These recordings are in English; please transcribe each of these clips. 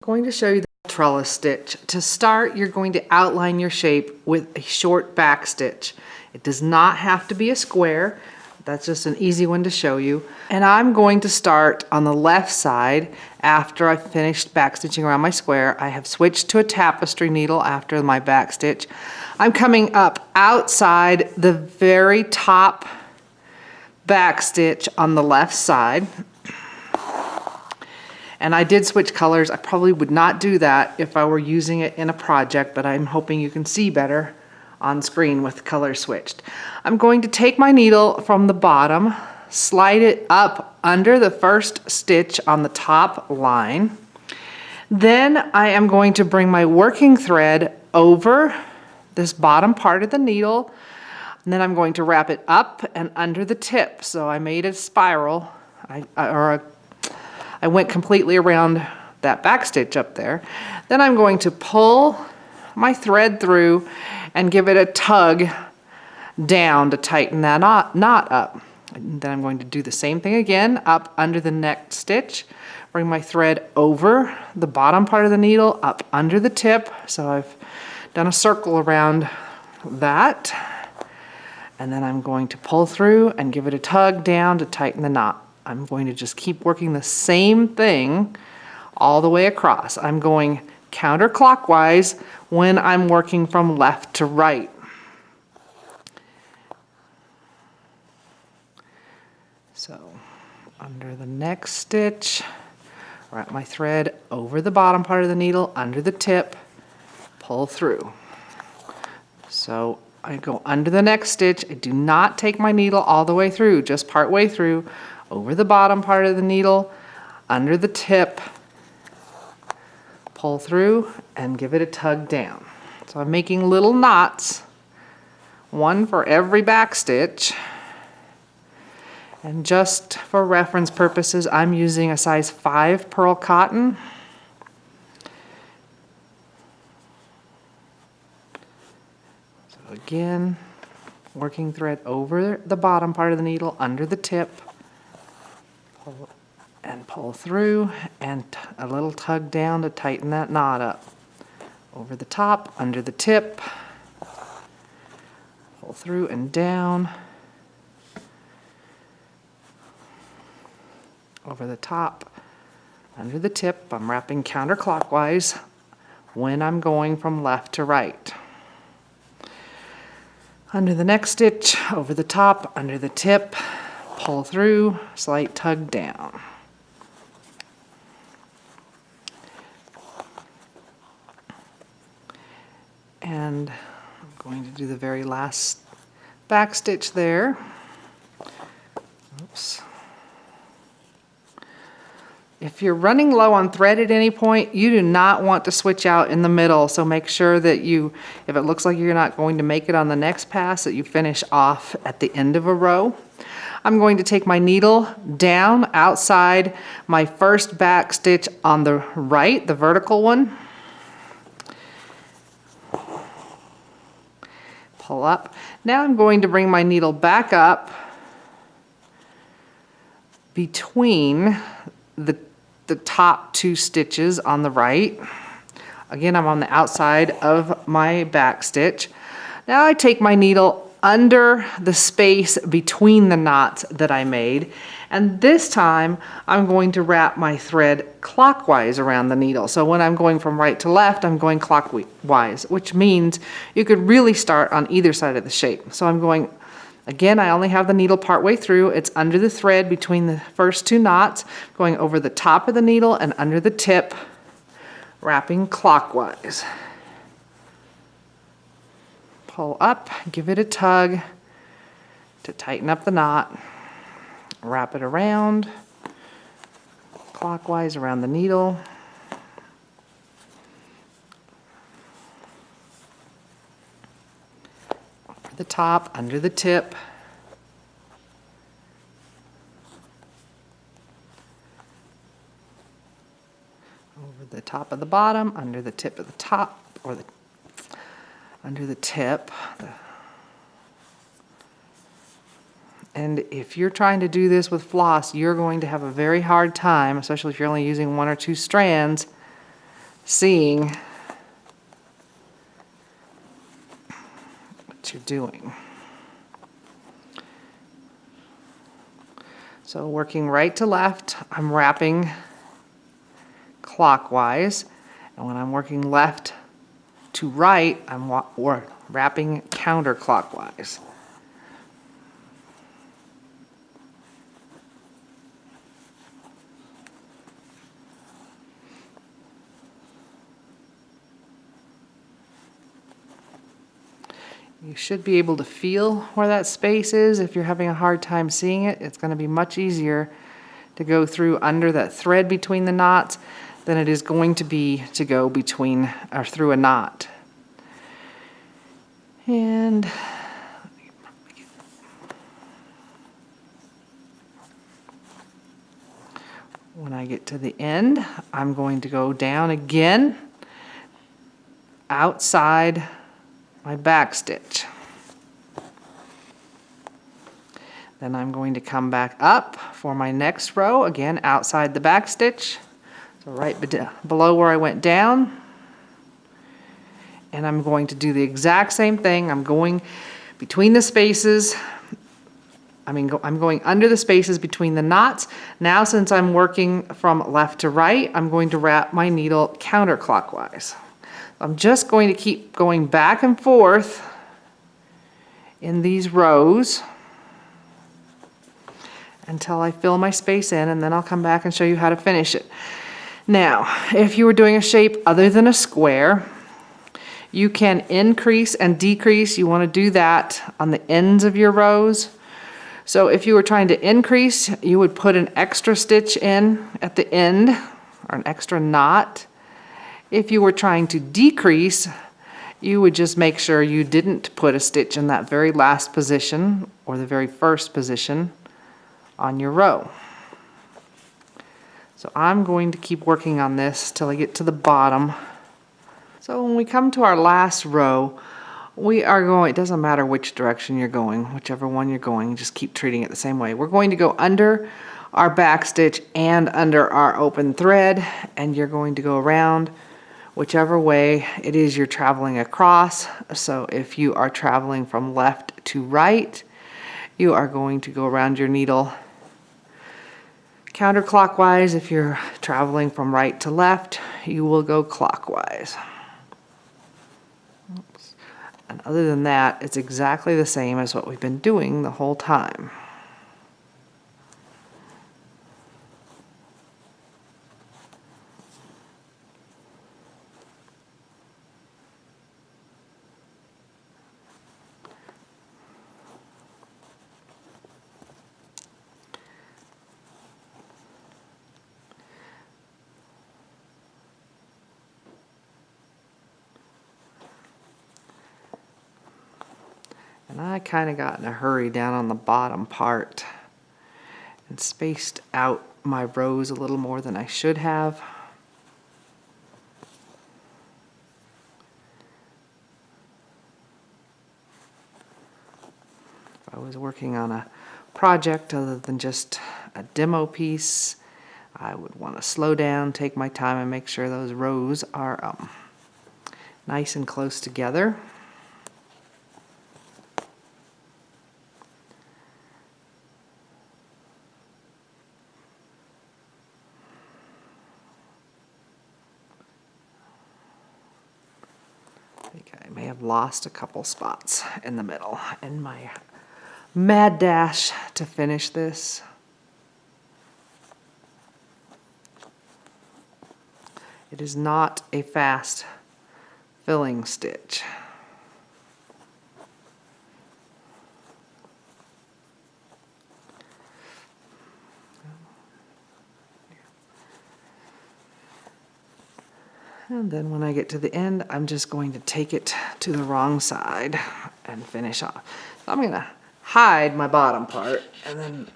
I'm going to show you the trellis stitch. To start, you're going to outline your shape with a short back stitch. It does not have to be a square. That's just an easy one to show you. And I'm going to start on the left side after I've finished back stitching around my square. I have switched to a tapestry needle after my back stitch. I'm coming up outside the very top back stitch on the left side. And I did switch colors. I probably would not do that if I were using it in a project, but I'm hoping you can see better on screen with colors switched. I'm going to take my needle from the bottom, slide it up under the first stitch on the top line. Then I am going to bring my working thread over this bottom part of the needle, and then I'm going to wrap it up and under the tip. So I made a spiral, I went completely around that back stitch up there. Then I'm going to pull my thread through and give it a tug down to tighten that knot up. And then I'm going to do the same thing again, up under the next stitch, bring my thread over the bottom part of the needle, up under the tip. So I've done a circle around that. And then I'm going to pull through and give it a tug down to tighten the knot. I'm going to just keep working the same thing all the way across. I'm going counterclockwise when I'm working from left to right. So under the next stitch, wrap my thread over the bottom part of the needle, under the tip, pull through. So I go under the next stitch. I do not take my needle all the way through, just part way through, over the bottom part of the needle, under the tip, pull through and give it a tug down. So I'm making little knots, one for every back stitch. And just for reference purposes, I'm using a size 5 pearl cotton. So again, working thread over the bottom part of the needle, under the tip, pull through, and a little tug down to tighten that knot up. Over the top, under the tip, pull through and down, over the top, under the tip. I'm wrapping counterclockwise when I'm going from left to right. Under the next stitch, over the top, under the tip, pull through, slight tug down. And I'm going to do the very last back stitch there. Oops. If you're running low on thread at any point, you do not want to switch out in the middle. So make sure that you, if it looks like you're not going to make it on the next pass, that you finish off at the end of a row. I'm going to take my needle down outside my first back stitch on the right, the vertical one. Pull up. Now I'm going to bring my needle back up between the top 2 stitches on the right. Again, I'm on the outside of my back stitch. Now I take my needle under the space between the knots that I made, and this time I'm going to wrap my thread clockwise around the needle. So when I'm going from right to left, I'm going clockwise, which means you could really start on either side of the shape. So I'm going, again, I only have the needle part way through. It's under the thread between the first 2 knots, going over the top of the needle and under the tip, wrapping clockwise. Pull up, give it a tug to tighten up the knot, wrap it around, clockwise around the needle. Over the top, under the tip. Over the top of the bottom, under the tip of the top, or under the tip. And if you're trying to do this with floss, you're going to have a very hard time, especially if you're only using 1 or 2 strands, seeing what you're doing. So working right to left, I'm wrapping clockwise, and when I'm working left to right, I'm wrapping counterclockwise. You should be able to feel where that space is. If you're having a hard time seeing it, it's going to be much easier to go through under that thread between the knots than it is going to be to go between or through a knot. And when I get to the end, I'm going to go down again outside my back stitch. Then I'm going to come back up for my next row, again outside the back stitch, so right below where I went down. And I'm going to do the exact same thing. I'm going between the spaces. I'm going under the spaces between the knots. Now, since I'm working from left to right, I'm going to wrap my needle counterclockwise. I'm just going to keep going back and forth in these rows until I fill my space in, and then I'll come back and show you how to finish it. Now, if you were doing a shape other than a square, you can increase and decrease. You want to do that on the ends of your rows. So if you were trying to increase, you would put an extra stitch in at the end, or an extra knot. If you were trying to decrease, you would just make sure you didn't put a stitch in that very last position or the very first position on your row. So I'm going to keep working on this till I get to the bottom. So when we come to our last row, we are going, it doesn't matter which direction you're going, whichever one you're going, just keep treating it the same way. We're going to go under our back stitch and under our open thread, and you're going to go around whichever way it is you're traveling across. So if you are traveling from left to right, you are going to go around your needle counterclockwise. If you're traveling from right to left, you will go clockwise. Oops. And other than that, it's exactly the same as what we've been doing the whole time. And I kind of got in a hurry down on the bottom part and spaced out my rows a little more than I should have. If I was working on a project other than just a demo piece, I would want to slow down, take my time, and make sure those rows are nice and close together. I may have lost a couple spots in the middle in my mad dash to finish this. It is not a fast filling stitch. And then when I get to the end, I'm just going to take it to the wrong side and finish off. So I'm going to hide my bottom part and then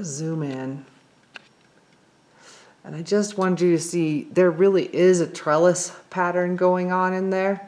zoom in. And I just wanted you to see there really is a trellis pattern going on in there.